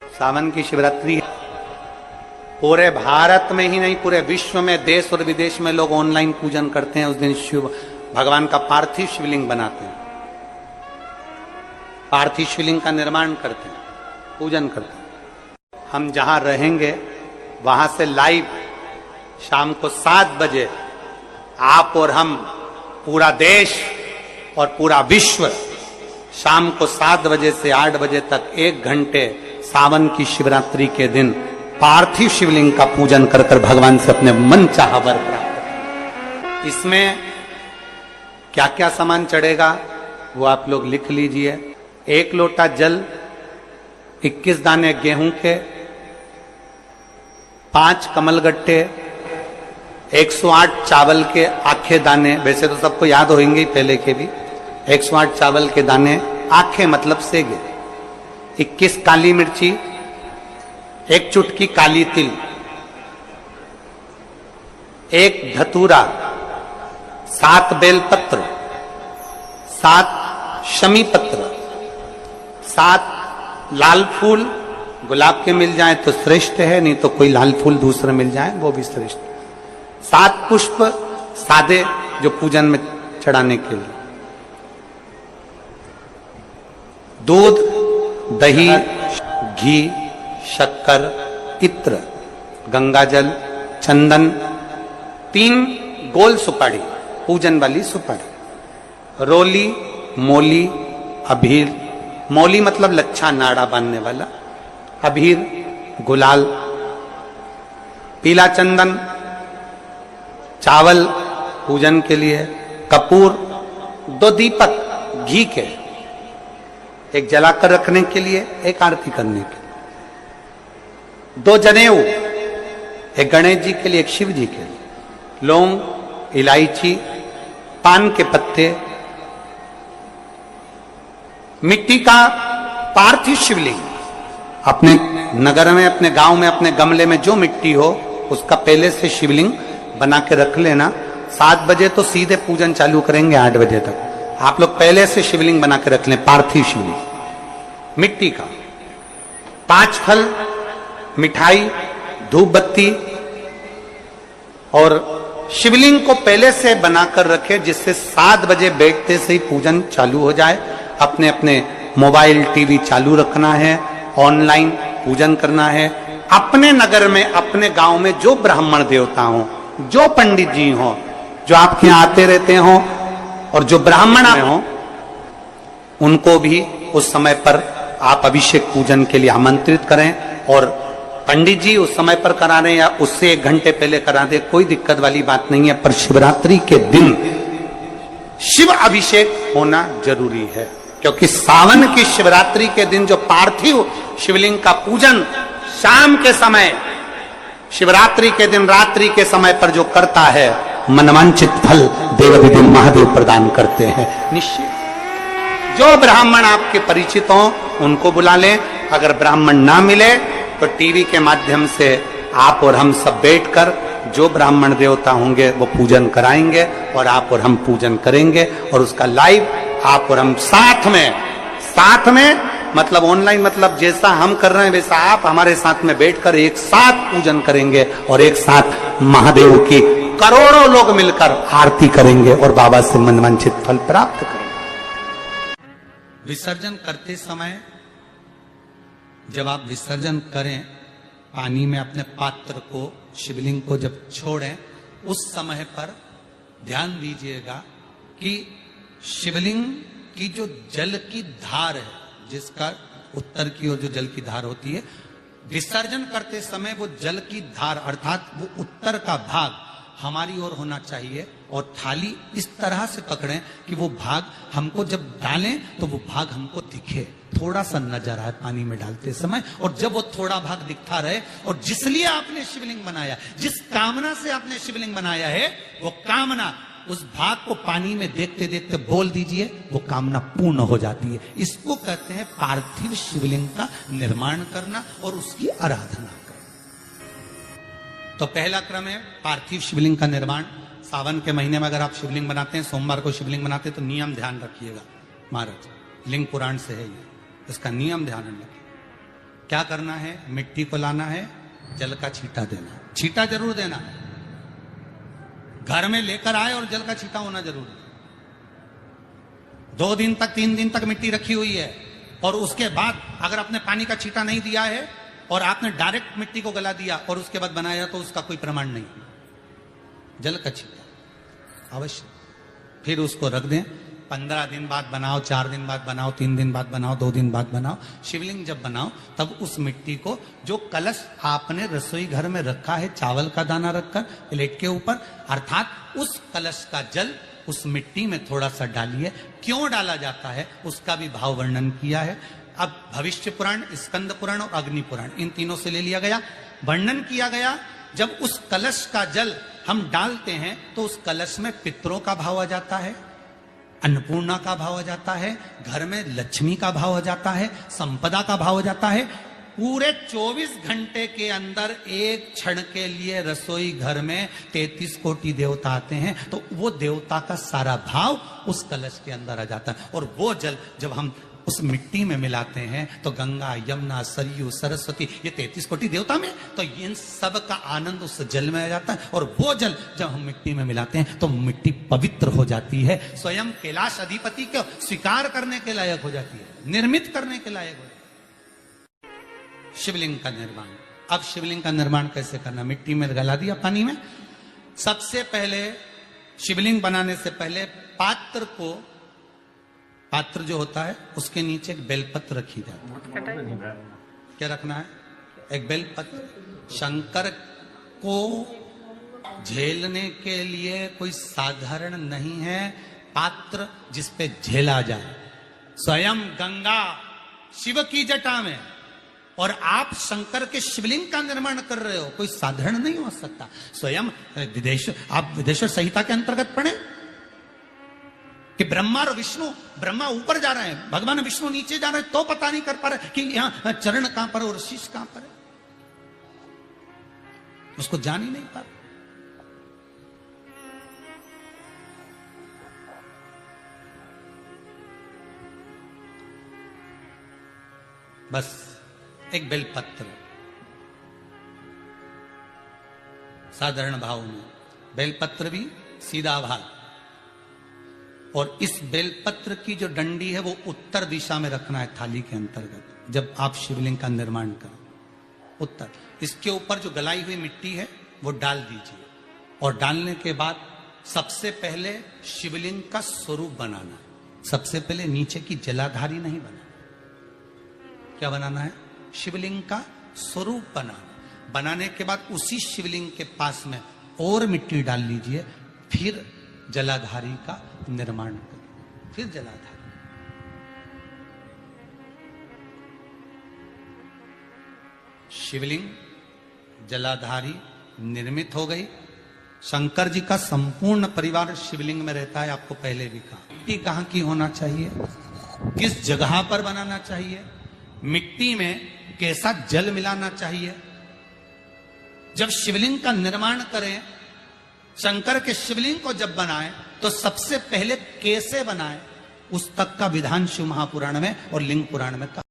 सावन की शिवरात्रि पूरे भारत में ही नहीं पूरे विश्व में, देश और विदेश में लोग ऑनलाइन पूजन करते हैं। उस दिन शिव भगवान का पार्थिव शिवलिंग बनाते हैं, पार्थिव शिवलिंग का निर्माण करते हैं, पूजन करते हैं। हम जहां रहेंगे वहां से लाइव शाम को 7 बजे आप और हम, पूरा देश और पूरा विश्व, शाम को 7 बजे से 8 बजे तक 1 घंटे सावन की शिवरात्रि के दिन पार्थिव शिवलिंग का पूजन कर कर भगवान से अपने मन चाहा वर प्राप्त करें। इसमें क्या क्या सामान चढ़ेगा वो आप लोग लिख लीजिए। 1 लोटा जल, 21 दाने गेहूं के, 5 कमलगट्टे, 108 चावल के आखे दाने, वैसे तो सबको याद होंगे ही पहले के भी। 108 चावल के दाने, आखे मतलब सेगे, 21 काली मिर्ची, 1 चुटकी काली तिल, 1 धतूरा, 7 बेलपत्र, 7 शमी पत्र, 7 लाल फूल, गुलाब के मिल जाए तो श्रेष्ठ है, नहीं तो कोई लाल फूल दूसरा मिल जाए वो भी श्रेष्ठ। 7 पुष्प सादे जो पूजन में चढ़ाने के लिए, दूध, दही, घी, शक्कर, इत्र, गंगाजल, चंदन, 3 गोल सुपारी, पूजन वाली सुपारी, रोली, मोली, अबीर, मोली मतलब लच्छा नाड़ा बांधने वाला, अबीर, गुलाल, पीला चंदन, चावल पूजन के लिए, कपूर, 2 दीपक घी के, 1 जलाकर रखने के लिए, 1 आरती करने के लिए, 2 जनेऊ, 1 गणेश जी के लिए, 1 शिव जी के लिए, लौंग, इलायची, पान के पत्ते, मिट्टी का पार्थिव शिवलिंग। अपने नगर में, अपने गांव में, अपने गमले में जो मिट्टी हो उसका पहले से शिवलिंग बना के रख लेना। 7 बजे तो सीधे पूजन चालू करेंगे, 8 बजे तक आप लोग पहले से शिवलिंग बना के रख लें, पार्थिव शिवलिंग मिट्टी का। 5 फल, मिठाई, धूप बत्ती, और शिवलिंग को पहले से बनाकर रखें जिससे 7 बजे बैठते से ही पूजन चालू हो जाए। अपने अपने मोबाइल टीवी चालू रखना है, ऑनलाइन पूजन करना है। अपने नगर में, अपने गांव में जो ब्राह्मण देवता हो, जो पंडित जी हो, जो आपके यहाँ आते रहते हो, और जो ब्राह्मण हो, उनको भी उस समय पर आप अभिषेक पूजन के लिए आमंत्रित करें। और पंडित जी उस समय पर करा रहे या उससे 1 घंटे पहले करा दे, कोई दिक्कत वाली बात नहीं है। पर शिवरात्रि के दिन शिव अभिषेक होना जरूरी है, क्योंकि सावन की शिवरात्रि के दिन जो पार्थिव शिवलिंग का पूजन शाम के समय, शिवरात्रि के दिन रात्रि के समय पर जो करता है, मनवांचित फल देव महादेव प्रदान करते हैं निश्चित। जो ब्राह्मण आपके परिचित हो उनको बुला लें। अगर ब्राह्मण ना मिले तो टीवी के माध्यम से आप और हम सब बैठकर जो ब्राह्मण देवता होंगे वो पूजन कराएंगे, और आप और हम पूजन करेंगे, और उसका लाइव आप और हम साथ में मतलब ऑनलाइन, मतलब जैसा हम कर रहे हैं वैसा आप हमारे साथ में बैठकर एक साथ पूजन करेंगे, और एक साथ महादेव की करोड़ों लोग मिलकर आरती करेंगे और बाबा से मनवांछित फल प्राप्त करेंगे। विसर्जन करते समय जब आप विसर्जन करें, पानी में अपने पात्र को, शिवलिंग को जब छोड़ें, उस समय पर ध्यान दीजिएगा कि शिवलिंग की जो जल की धार है, जिसका उत्तर की ओर जो जल की धार होती है, विसर्जन करते समय वो जल की धार अर्थात वो उत्तर का भाग हमारी ओर होना चाहिए, और थाली इस तरह से पकड़ें कि वो भाग हमको जब डालें तो वो भाग हमको दिखे, थोड़ा सा नजर आए पानी में डालते समय। और जब वो थोड़ा भाग दिखता रहे, और जिसलिए आपने शिवलिंग बनाया, जिस कामना से आपने शिवलिंग बनाया है, वो कामना उस भाग को पानी में देखते देखते बोल दीजिए, वो कामना पूर्ण हो जाती है। इसको कहते हैं पार्थिव शिवलिंग का निर्माण करना और उसकी आराधना करना। तो पहला क्रम है पार्थिव शिवलिंग का निर्माण। सावन के महीने में अगर आप शिवलिंग बनाते हैं, सोमवार को शिवलिंग बनाते हैं, तो नियम ध्यान रखिएगा महाराज, लिंग पुराण से है ये, इसका नियम ध्यान रखिए। क्या करना है? मिट्टी को लाना है, जल का छींटा देना, छींटा जरूर देना, घर में लेकर आए और जल का छींटा होना जरूर। 2 दिन तक 3 दिन तक मिट्टी रखी हुई है और उसके बाद अगर आपने पानी का छींटा नहीं दिया है और आपने डायरेक्ट मिट्टी को गला दिया और उसके बाद बनाया तो उसका कोई प्रमाण नहीं। जल का छींटा अवश्य, फिर उसको रख दें। 15 दिन बाद बनाओ, 4 दिन बाद बनाओ, 3 दिन बाद बनाओ, 2 दिन बाद बनाओ। शिवलिंग जब बनाओ तब उस मिट्टी को, जो कलश आपने रसोई घर में रखा है चावल का दाना रखकर प्लेट के ऊपर, अर्थात उस कलश का जल उस मिट्टी में थोड़ा सा डालिए। क्यों डाला जाता है उसका भी भाव वर्णन किया है। अब भविष्य पुराण, स्कंद पुराण और अग्नि पुराण, इन तीनों से ले लिया गया। वर्णन किया गया जब उस कलश का जल हम डालते हैं तो उस कलश में पितरों का भाव आ जाता है, अन्नपूर्णा का भाव आ जाता है, घर में लक्ष्मी का भाव आ जाता है, संपदा का भाव आ जाता है। पूरे 24 घंटे के अंदर एक क्षण के लिए रसोई घर में 33 कोटि देवता आते हैं, तो वो देवता का सारा भाव उस कलश के अंदर आ जाता है। और वो जल जब हम उस मिट्टी में मिलाते हैं तो गंगा, यमुना, सरयू, सरस्वती, ये 33 कोटि देवता में, तो इन सब का आनंद उस जल में आ जाता है। और वो जल जब हम मिट्टी में मिलाते हैं तो मिट्टी पवित्र हो जाती है, स्वयं कैलाश अधिपति को स्वीकार करने के लायक हो जाती है, निर्मित करने के लायक हो जाती है। शिवलिंग का निर्माण। अब शिवलिंग का निर्माण कैसे करना? मिट्टी में गला दिया पानी में। सबसे पहले शिवलिंग बनाने से पहले पात्र जो होता है उसके नीचे एक बेलपत्र रखी जाती है। क्या रखना है? एक बेलपत्र। शंकर को झेलने के लिए कोई साधारण नहीं है पात्र जिसपे झेला जाए। स्वयं गंगा शिव की जटा में, और आप शंकर के शिवलिंग का निर्माण कर रहे हो, कोई साधारण नहीं हो सकता। स्वयं आप विदेश्वर संहिता के अंतर्गत पढ़े कि ब्रह्मा और विष्णु, ब्रह्मा ऊपर जा रहे हैं, भगवान विष्णु नीचे जा रहे हैं, तो पता नहीं कर पा रहे कि यहां चरण कहां पर और शीश कहां पर है, उसको जान ही नहीं पा रहे। बस एक बेलपत्र साधारण भाव में, बेलपत्र भी सीधा भाग, और इस बेलपत्र की जो डंडी है वो उत्तर दिशा में रखना है थाली के अंतर्गत। जब आप शिवलिंग का निर्माण करें उत्तर, इसके ऊपर जो गलाई हुई मिट्टी है वो डाल दीजिए, और डालने के बाद सबसे पहले शिवलिंग का स्वरूप बनाना है। सबसे पहले नीचे की जलाधारी नहीं बनाना। क्या बनाना है? शिवलिंग का स्वरूप बनाना। बनाने के बाद उसी शिवलिंग के पास में और मिट्टी डाल लीजिए, फिर जलाधारी का निर्माण करिए, फिर जलाधारी। शिवलिंग जलाधारी निर्मित हो गई। शंकर जी का संपूर्ण परिवार शिवलिंग में रहता है, आपको पहले भी कहा। मिट्टी कहां की होना चाहिए, किस जगह पर बनाना चाहिए, मिट्टी में कैसा जल मिलाना चाहिए। जब शिवलिंग का निर्माण करें, शंकर के शिवलिंग को जब बनाएं तो सबसे पहले कैसे बनाएं, उस तक का विधान शिव महापुराण में और लिंग पुराण में कहा।